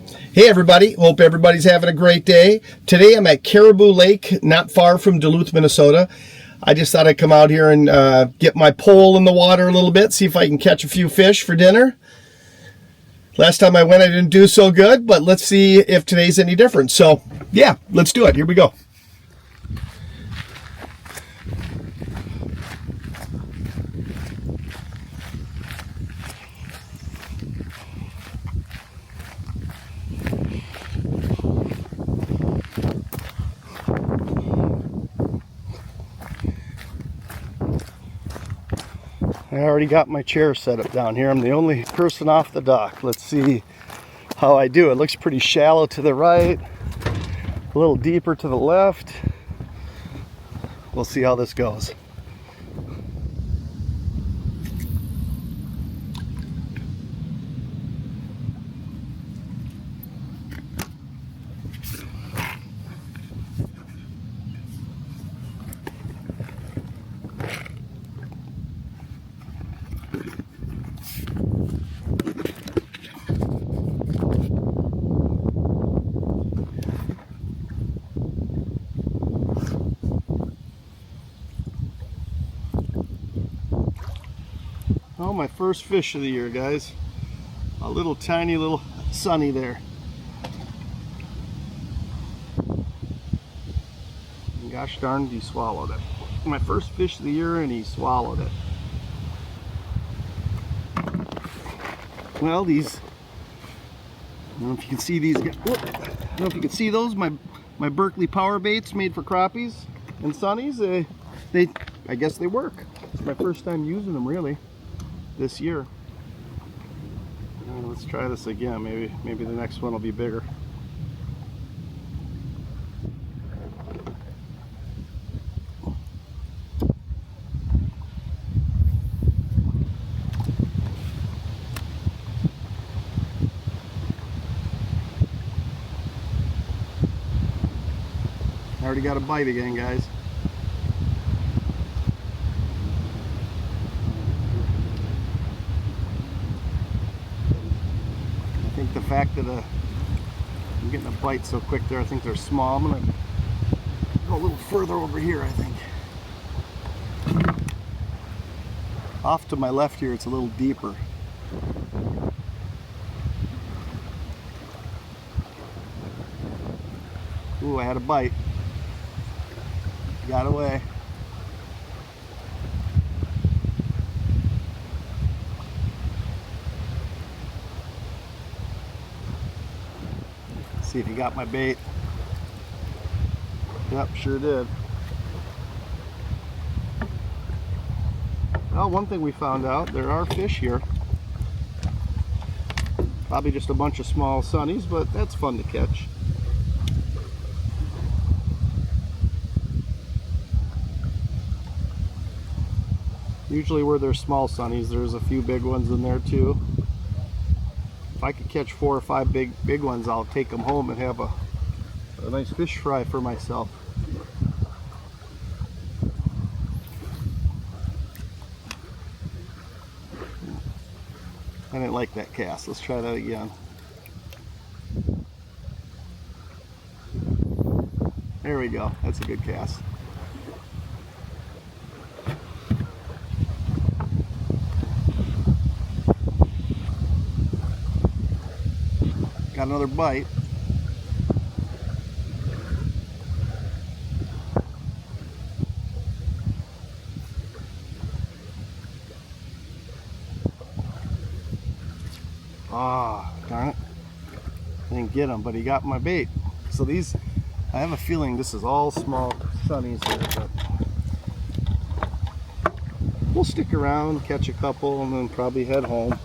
Hey everybody, hope everybody's having a great day. Today I'm at Caribou Lake, not far from Duluth, Minnesota. I just thought I'd come out here and get my pole in the water a little bit, see if I can catch a few fish for dinner. Last time I went I didn't do so good, but let's see if today's any different. So yeah, let's do it. Here we go. I already got my chair set up down here. I'm the only person off the dock. Let's see how I do. It looks pretty shallow to the right, a little deeper to the left. We'll see how this goes. Oh, my first fish of the year, guys. A little tiny little sunny there. And gosh darn, he swallowed it. My first fish of the year and he swallowed it. Well, these, I don't know if you can see these guys. I don't know if you can see those. My Berkley Powerbaits made for crappies and sunnies. I guess they work. It's my first time using them really this year. Let's try this again. Maybe the next one will be bigger. I already got a bite again, guys. I think the fact that I'm getting a bite so quick there, I think they're small. I'm gonna go a little further over here, I think. Off to my left here, it's a little deeper. Ooh, I had a bite. Got away. See if he got my bait. Yep, sure did. Well, one thing we found out, there are fish here. Probably just a bunch of small sunnies, but that's fun to catch. Usually where there's small sunnies, there's a few big ones in there too. If I could catch 4 or 5 big ones, I'll take them home and have a nice fish fry for myself. I didn't like that cast. Let's try that again. There we go. That's a good cast. Got another bite. Ah, darn it. I didn't get him, but he got my bait. So these, I have a feeling this is all small sunnies here, but we'll stick around, catch a couple, and then probably head home.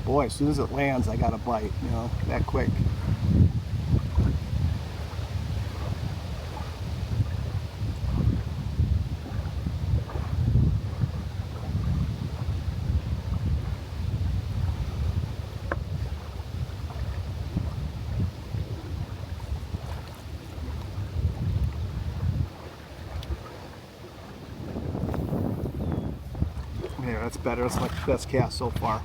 Boy, as soon as it lands, I got a bite, you know, that quick. that's better. That's my best cast so far.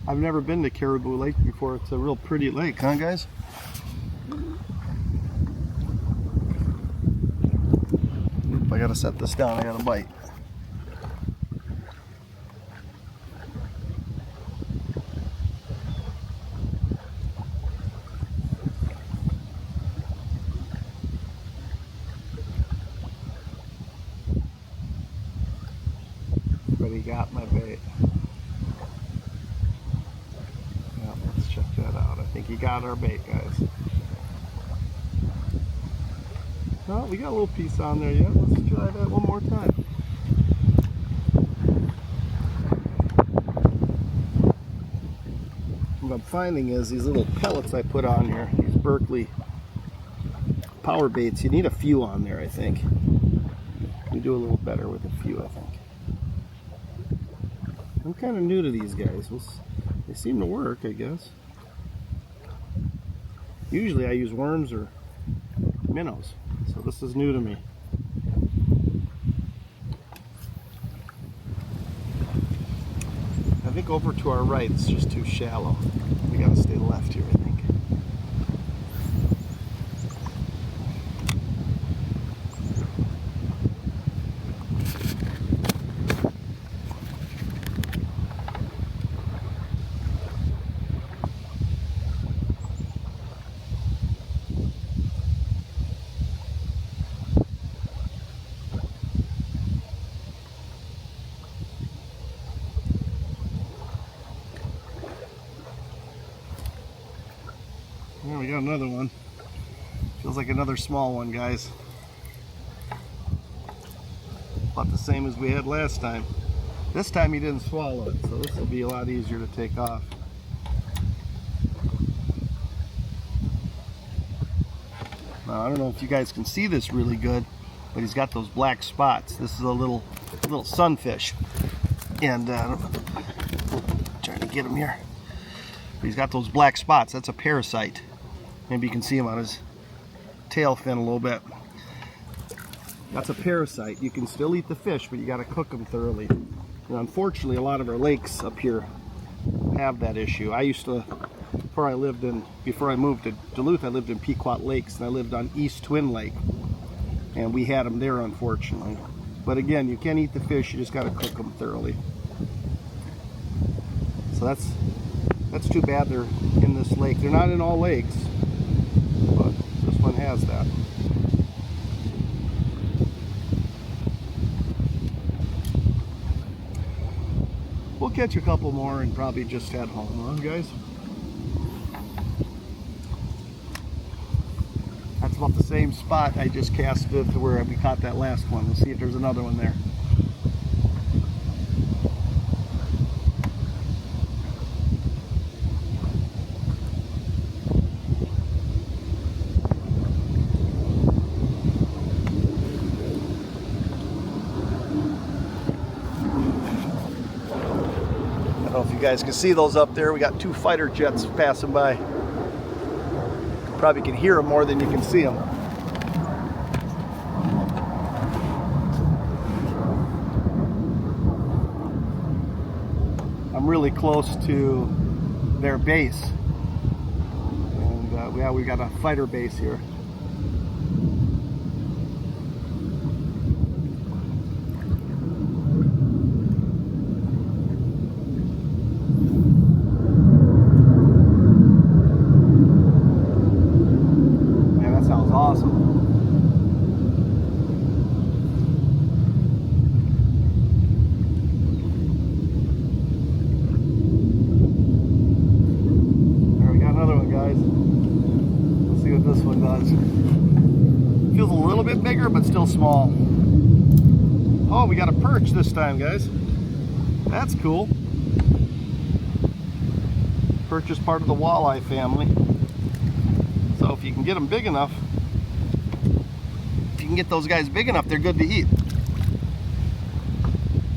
I've never been to Caribou Lake before. It's a real pretty lake, huh guys? Oop, I gotta set this down, I got a bite. But he got my bait. Check that out. I think he got our bait, guys. Well, we got a little piece on there yet. Let's try that one more time. What I'm finding is these little pellets I put on here, these Berkley Powerbaits, you need a few on there, I think. You do a little better with a few, I think. I'm kind of new to these guys. They seem to work, I guess. Usually I use worms or minnows, so this is new to me. I think over to our right it's just too shallow. We gotta stay left here, I think. There we got another one. Feels like another small one, guys. About the same as we had last time. This time he didn't swallow it, so this will be a lot easier to take off. Now, I don't know if you guys can see this really good, but he's got those black spots. This is a little sunfish, and trying to get him here. But he's got those black spots. That's a parasite. Maybe you can see him on his tail fin a little bit. That's a parasite. You can still eat the fish, but you got to cook them thoroughly. And unfortunately, a lot of our lakes up here have that issue. I used to, before I moved to Duluth, I lived in Pequot Lakes, and I lived on East Twin Lake, and we had them there, unfortunately. But again, you can't eat the fish. You just got to cook them thoroughly. So that's too bad they're in this lake. They're not in all lakes, but this one has that. We'll catch a couple more and probably just head home, huh, guys? That's about the same spot I just casted to where we caught that last one. We'll see if there's another one there. I don't know if you guys can see those up there. We got two fighter jets passing by. Probably can hear them more than you can see them. I'm really close to their base, and yeah, we got a fighter base here. was. Feels a little bit bigger, but still small. Oh, we got a perch this time, guys. That's cool. Perch is part of the walleye family. So if you can get them big enough, if you can get those guys big enough, they're good to eat.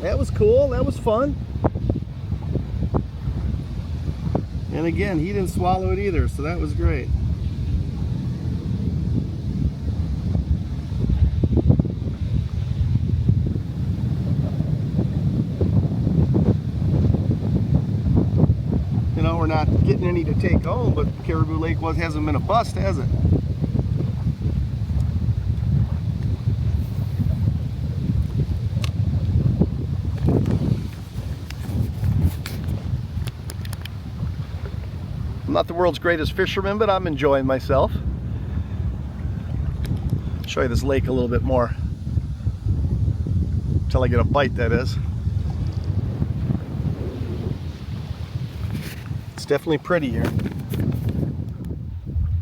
That was cool. That was fun. And again, he didn't swallow it either, so that was great. You know, we're not getting any to take home, but Caribou Lake hasn't been a bust, has it? I'm not the world's greatest fisherman, but I'm enjoying myself. I'll show you this lake a little bit more. Until I get a bite, that is. It's definitely pretty here.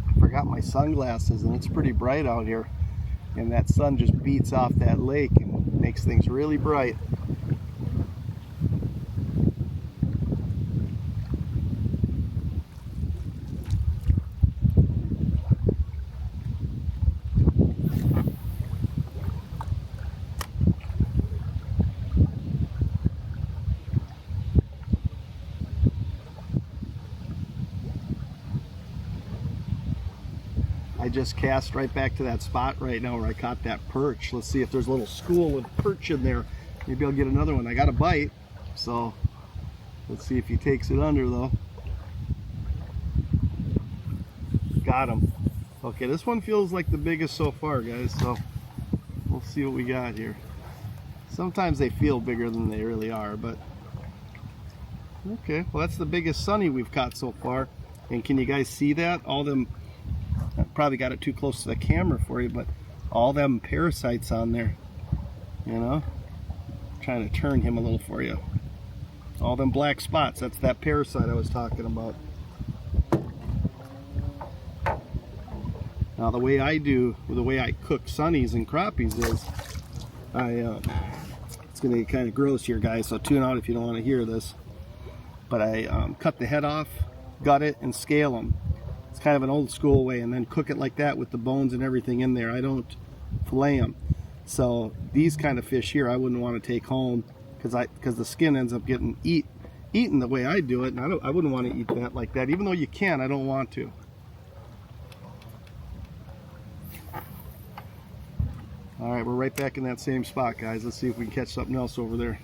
I forgot my sunglasses, and it's pretty bright out here. And that sun just beats off that lake and makes things really bright. I just cast right back to that spot right now where I caught that perch. Let's see if there's a little school of perch in there. Maybe I'll get another one. I got a bite, so let's see if he takes it under though. Got him. Okay, this one feels like the biggest so far, guys, so we'll see what we got here. Sometimes they feel bigger than they really are, but okay, well that's the biggest sunny we've caught so far. And can you guys see that? All them, I probably got it too close to the camera for you, but all them parasites on there, you know. I'm trying to turn him a little for you. All them black spots, that's that parasite I was talking about. Now the way I cook sunnies and crappies is, it's gonna get kind of gross here, guys, so tune out if you don't want to hear this. But I cut the head off, gut it, and scale them. It's kind of an old school way, and then cook it like that with the bones and everything in there. I don't fillet them. So these kind of fish here I wouldn't want to take home because the skin ends up getting eaten the way I do it, and I wouldn't want to eat that like that. Even though you can, I don't want to. All right, we're right back in that same spot, guys. Let's see if we can catch something else over there.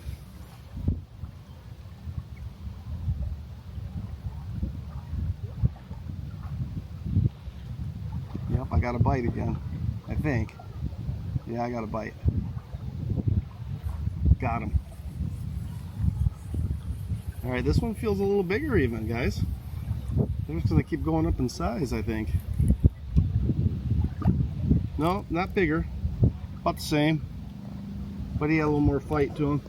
Yep, I got a bite again, I think. Yeah, I got a bite. Got him. All right, this one feels a little bigger even, guys. They're just gonna keep going up in size, I think. No, not bigger. About the same. But he had a little more fight to him.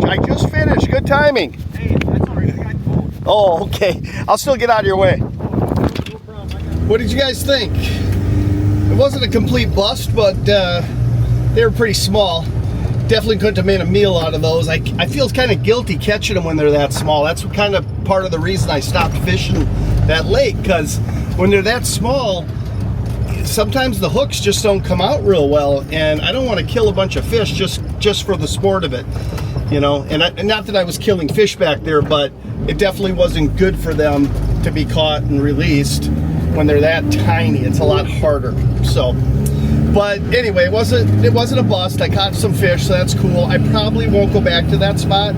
I just finished. Good timing. Hey, that's alright. I got cold. Oh, okay. I'll still get out of your way. No problem. What did you guys think? It wasn't a complete bust, but they were pretty small. Definitely couldn't have made a meal out of those. I feel kind of guilty catching them when they're that small. That's kind of part of the reason I stopped fishing that lake, because when they're that small, sometimes the hooks just don't come out real well, and I don't want to kill a bunch of fish just for the sport of it, you know. And not that I was killing fish back there, but it definitely wasn't good for them to be caught and released when they're that tiny. It's a lot harder. So, but anyway, it wasn't a bust. I caught some fish, so that's cool. I probably won't go back to that spot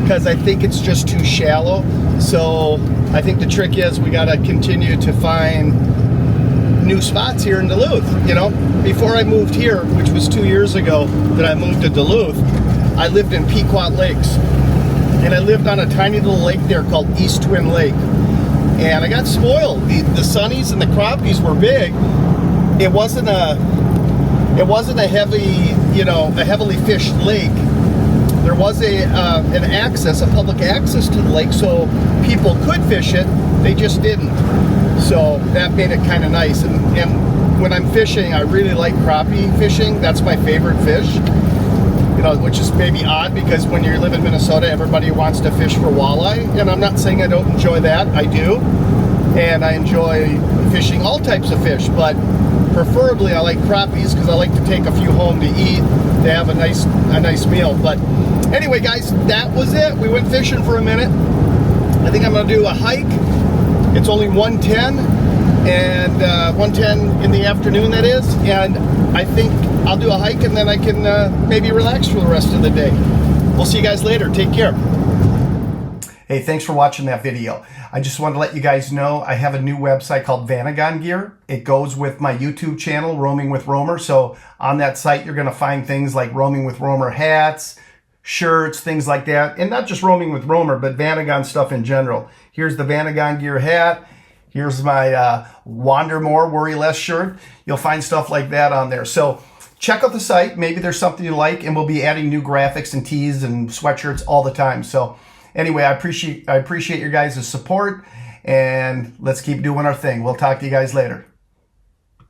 because I think it's just too shallow. So I think the trick is we got to continue to find new spots here in Duluth. You know, before I moved here, which was 2 years ago that I moved to Duluth, I lived in Pequot Lakes, and I lived on a tiny little lake there called East Twin Lake, and I got spoiled. The sunnies and the crappies were big. It wasn't it wasn't a heavily fished lake. There was a public access to the lake, so people could fish it. They just didn't. So that made it kind of nice. And when I'm fishing, I really like crappie fishing. That's my favorite fish. Which is maybe odd because when you live in Minnesota, everybody wants to fish for walleye. And I'm not saying I don't enjoy that. I do. And I enjoy fishing all types of fish, but preferably I like crappies because I like to take a few home to eat, to have a nice meal. But anyway, guys, that was it. We went fishing for a minute. I think I'm going to do a hike. It's only 1:10, and 1:10 in the afternoon, that is. And I think I'll do a hike, and then I can maybe relax for the rest of the day. We'll see you guys later. Take care. Hey, thanks for watching that video. I just wanted to let you guys know I have a new website called Vanagon Gear. It goes with my YouTube channel, Roaming with Rohmer. So on that site, you're going to find things like Roaming with Rohmer hats, shirts, things like that. And not just Roaming with Rohmer, but Vanagon stuff in general. Here's the Vanagon Gear hat. Here's my Wander More, Worry Less shirt. You'll find stuff like that on there. So check out the site. Maybe there's something you like, and we'll be adding new graphics and tees and sweatshirts all the time. So anyway, I appreciate your guys' support, and let's keep doing our thing. We'll talk to you guys later.